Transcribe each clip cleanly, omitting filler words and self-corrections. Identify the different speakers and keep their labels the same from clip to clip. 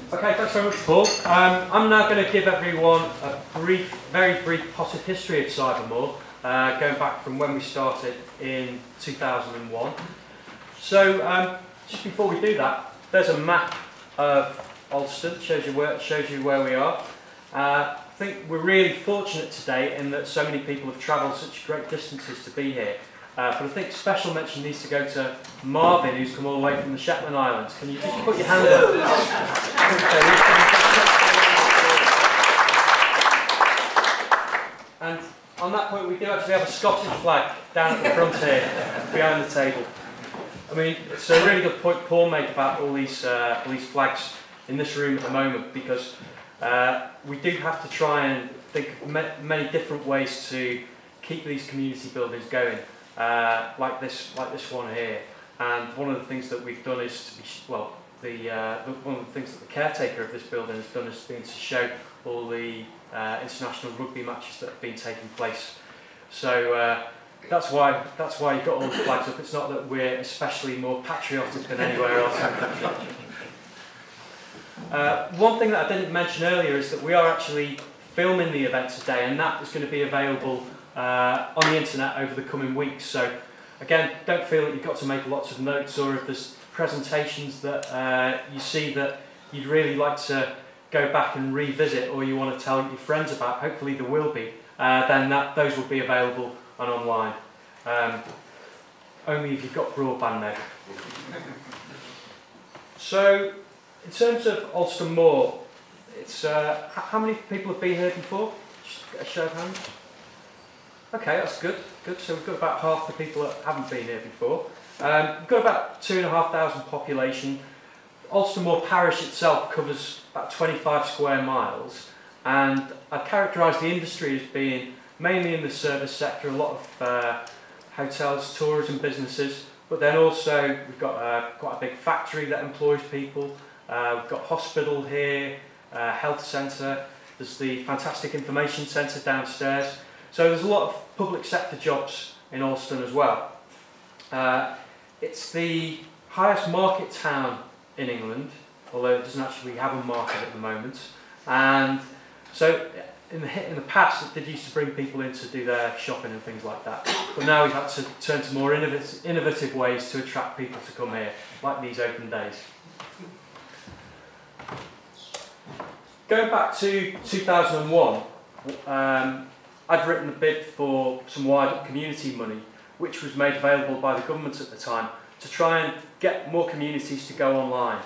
Speaker 1: Okay, thanks very much, Paul. I'm now going to give everyone a very brief potted history of Cybermoor, going back from when we started in 2001. So, just before we do that, there's a map of Alston, shows you where we are. I think we're really fortunate today in that so many people have travelled such great distances to be here. But I think special mention needs to go to Marvin, who's come all the way from the Shetland Islands. Can you just put your hand up? And on that point, we do actually have a Scottish flag down at the front here, behind the table. I mean, it's a really good point Paul made about all these flags in this room at the moment, because we do have to try and think of many different ways to keep these community buildings going. Like this one here, and one of the things that we've done is one of the things that the caretaker of this building has done has been to show all the international rugby matches that have been taking place. So that's why you've got all the flags up. It's not that we're especially more patriotic than anywhere else in the country. One thing that I didn't mention earlier is that we are actually filming the event today, and that is going to be available on the internet over the coming weeks. So again, don't feel that you've got to make lots of notes, or if there's presentations that you see that you'd really like to go back and revisit, or you want to tell your friends about, hopefully there will be, then those will be available and online. Only if you've got broadband now. So in terms of Alston Moor, it's how many people have been here before? Just a show of hands. Okay, that's good. So we've got about half the people that haven't been here before. We've got about 2,500 population. Alston Moor parish itself covers about 25 square miles, and I'd characterise the industry as being mainly in the service sector, a lot of hotels, tourism businesses, but then also we've got quite a big factory that employs people. We've got hospital here, health centre, there's the fantastic information centre downstairs. So there's a lot of public sector jobs in Alston as well. It's the highest market town in England, although it doesn't actually have a market at the moment. And so in the past it did used to bring people in to do their shopping and things like that. But now we've had to turn to more innovative ways to attract people to come here, like these open days. Going back to 2001, I'd written a bid for some wider community money, which was made available by the government at the time, to try and get more communities to go online.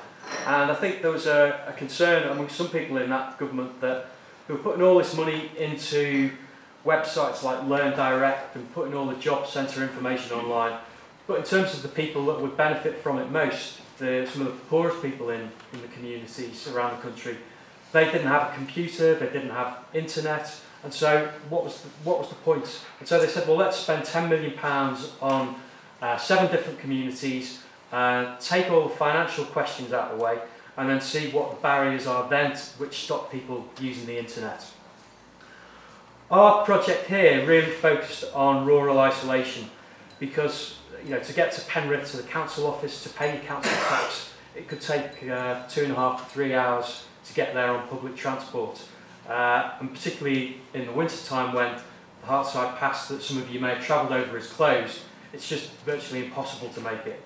Speaker 1: And I think there was a concern among some people in that government that they were putting all this money into websites like Learn Direct and putting all the job centre information online. But in terms of the people that would benefit from it most, some of the poorest people in the communities around the country, they didn't have a computer, they didn't have internet. And so what was the point? And so they said, well, let's spend £10 million on 7 different communities, take all the financial questions out of the way, and then see what the barriers are then which stop people using the internet. Our project here really focused on rural isolation, because to get to Penrith, to the council office, to pay your council tax, it could take 2.5 to 3 hours to get there on public transport. And particularly in the winter time, when the Hartside Pass that some of you may have travelled over is closed, it's just virtually impossible to make it.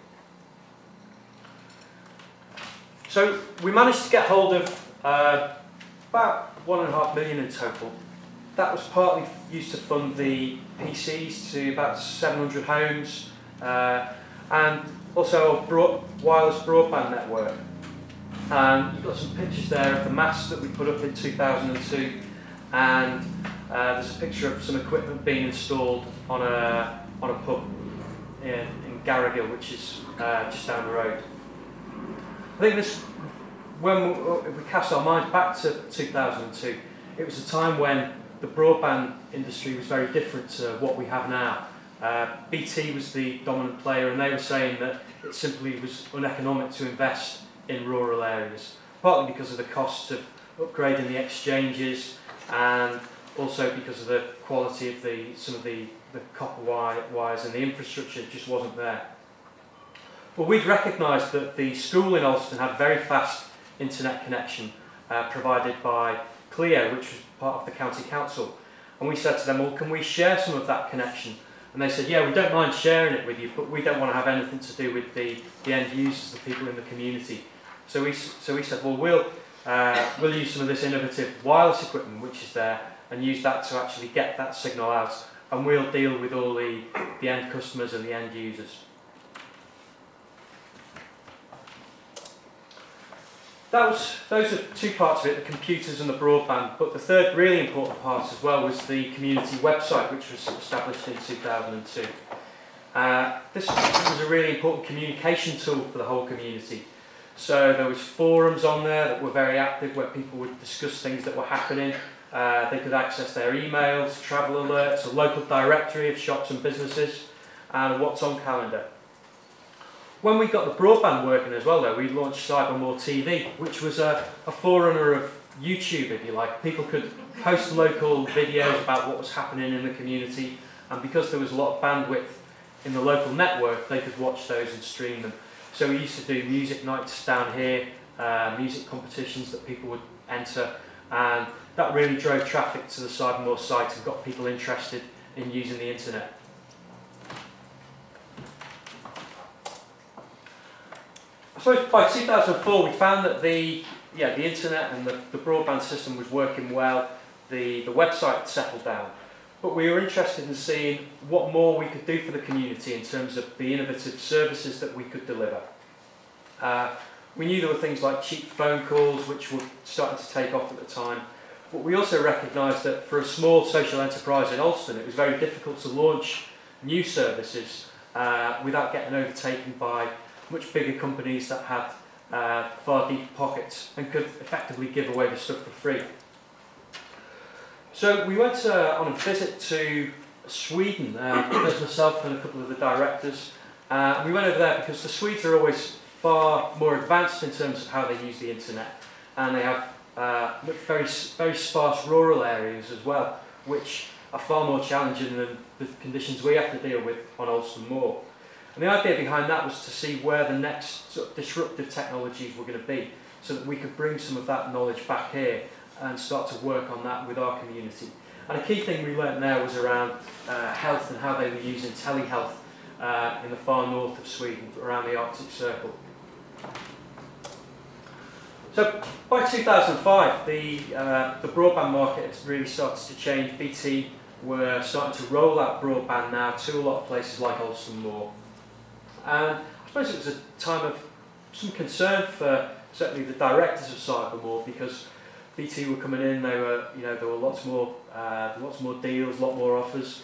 Speaker 1: So we managed to get hold of about £1.5 million in total. That was partly used to fund the PCs to about 700 homes, and also a wireless broadband network. And you've got some pictures there of the masts that we put up in 2002, and there's a picture of some equipment being installed on a pub in Garrigill, which is just down the road. I think if we cast our minds back to 2002, it was a time when the broadband industry was very different to what we have now. BT was the dominant player, and they were saying that it simply was uneconomic to invest in rural areas, partly because of the costs of upgrading the exchanges, and also because of the quality of some of the copper wires, and the infrastructure just wasn't there. But we'd recognised that the school in Alston had very fast internet connection provided by Clio, which was part of the county council. And we said to them, well, can we share some of that connection? And they said, yeah, we don't mind sharing it with you, but we don't want to have anything to do with the end users, the people in the community. So we said, well, we'll use some of this innovative wireless equipment which is there and use that to actually get that signal out, and we'll deal with all the end customers and the end users. Those are two parts of it, the computers and the broadband, but the third really important part as well was the community website, which was established in 2002. This was a really important communication tool for the whole community. So there was forums on there that were very active where people would discuss things that were happening. They could access their emails, travel alerts, a local directory of shops and businesses, and a what's on calendar. When we got the broadband working as well though, we launched Cybermoor TV, which was a forerunner of YouTube, if you like. People could post local videos about what was happening in the community, and because there was a lot of bandwidth in the local network, they could watch those and stream them. So we used to do music nights down here, music competitions that people would enter, and that really drove traffic to the Cybermoor site and got people interested in using the internet. I suppose by 2004 we found that the internet and the broadband system was working well, the website had settled down, but we were interested in seeing what more we could do for the community in terms of the innovative services that we could deliver. We knew there were things like cheap phone calls which were starting to take off at the time, but we also recognised that for a small social enterprise in Alston it was very difficult to launch new services without getting overtaken by much bigger companies that had far deeper pockets and could effectively give away the stuff for free. So we went on a visit to Sweden, there's myself and a couple of the directors. We went over there because the Swedes are always far more advanced in terms of how they use the internet, and they have very sparse rural areas as well, which are far more challenging than the conditions we have to deal with on Alston Moor. And the idea behind that was to see where the next sort of disruptive technologies were going to be, so that we could bring some of that knowledge back here and start to work on that with our community. And a key thing we learnt there was around health and how they were using telehealth in the far north of Sweden, around the Arctic Circle. So by 2005, the broadband market had really started to change. BT were starting to roll out broadband now to a lot of places like Alston Moor. And I suppose it was a time of some concern for certainly the directors of Cybermoor, because BT were coming in. There were lots more deals, a lot more offers.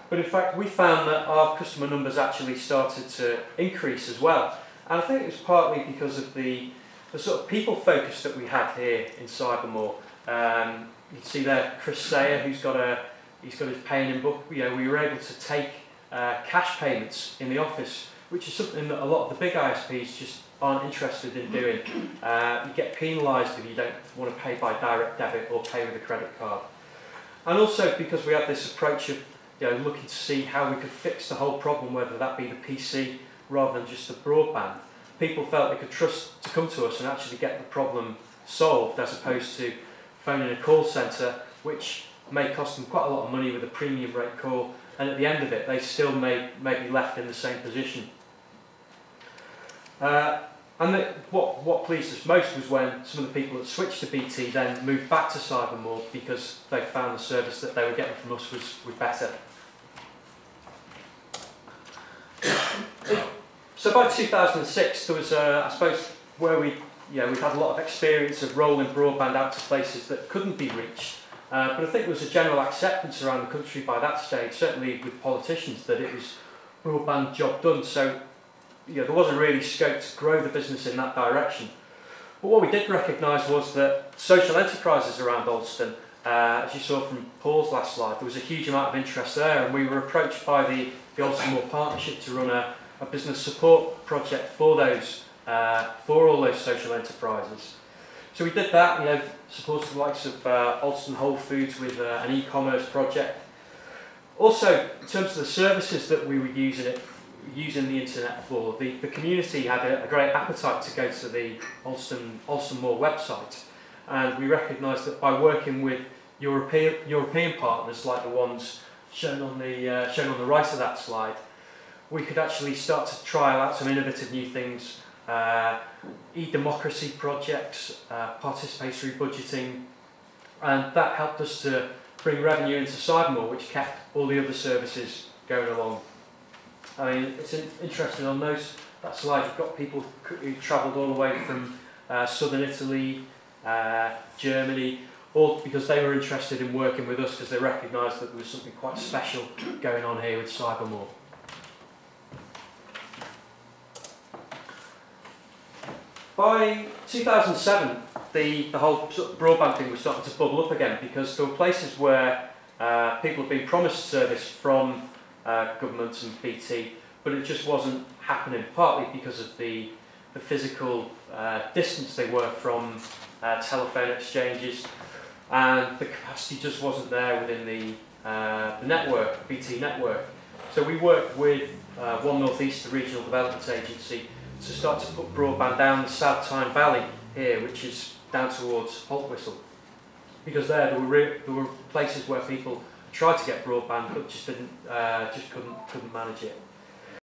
Speaker 1: But in fact, we found that our customer numbers actually started to increase as well. And I think it was partly because of the sort of people focus that we had here in Cybermoor. You can see there Chris Sayer, he's got his paying in book. We were able to take cash payments in the office, which is something that a lot of the big ISPs just aren't interested in doing. You get penalised if you don't want to pay by direct debit or pay with a credit card. And also because we had this approach of looking to see how we could fix the whole problem, whether that be the PC rather than just the broadband. People felt they could trust to come to us and actually get the problem solved, as opposed to phoning a call centre, which may cost them quite a lot of money with a premium rate call, and at the end of it they still may be left in the same position. What pleased us most was when some of the people that switched to BT then moved back to Cybermoor because they found the service that they were getting from us was better. So by 2006 there was, I suppose, where we'd had a lot of experience of rolling broadband out to places that couldn't be reached. But I think there was a general acceptance around the country by that stage, certainly with politicians, that it was broadband job done. So there wasn't really scope to grow the business in that direction. But what we did recognise was that social enterprises around Alston, as you saw from Paul's last slide, there was a huge amount of interest there, and we were approached by the Alston Moor Partnership to run a business support project for all those social enterprises. So we did that, supported the likes of Alston Whole Foods with an e-commerce project. Also, in terms of the services that we were using it using the internet for. The community had a great appetite to go to the Moor website, and we recognised that by working with European partners like the ones shown on the right of that slide, we could actually start to trial out some innovative new things, e-democracy projects, participatory budgeting, and that helped us to bring revenue into Cybermoor, which kept all the other services going along. I mean, it's interesting on that slide, you've got people who travelled all the way from southern Italy, Germany, all because they were interested in working with us because they recognised that there was something quite special going on here with Cybermoor. By 2007, the whole sort of broadband thing was starting to bubble up again, because there were places where people had been promised service from government and BT, but it just wasn't happening, partly because of the physical distance they were from telephone exchanges, and the capacity just wasn't there within the network, BT network. So we worked with One North East, the regional development agency, to start to put broadband down the South Tyne Valley here, which is down towards Holtwhistle, because there were places where people tried to get broadband but just couldn't manage it.